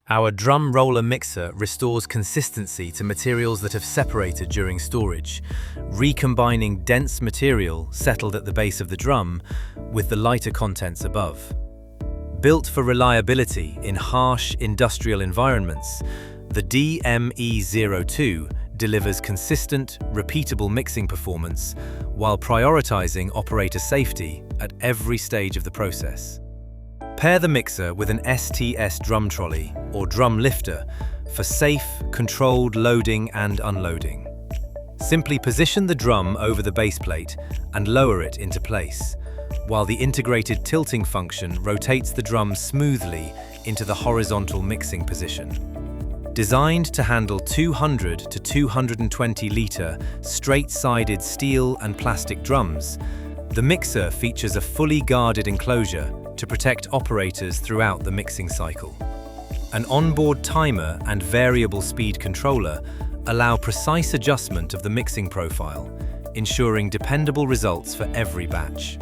Our drum roller mixer restores consistency to materials that have separated during storage, recombining dense material settled at the base of the drum with the lighter contents above. Built for reliability in harsh industrial environments, the DME02 delivers consistent, repeatable mixing performance while prioritizing operator safety at every stage of the process. Pair the mixer with an STS drum trolley or drum lifter for safe, controlled loading and unloading. Simply position the drum over the base plate and lower it into place, while the integrated tilting function rotates the drum smoothly into the horizontal mixing position. Designed to handle 200 to 220 litre straight-sided steel and plastic drums, the mixer features a fully guarded enclosure to protect operators throughout the mixing cycle. An onboard timer and variable speed controller allow precise adjustment of the mixing profile, ensuring dependable results for every batch.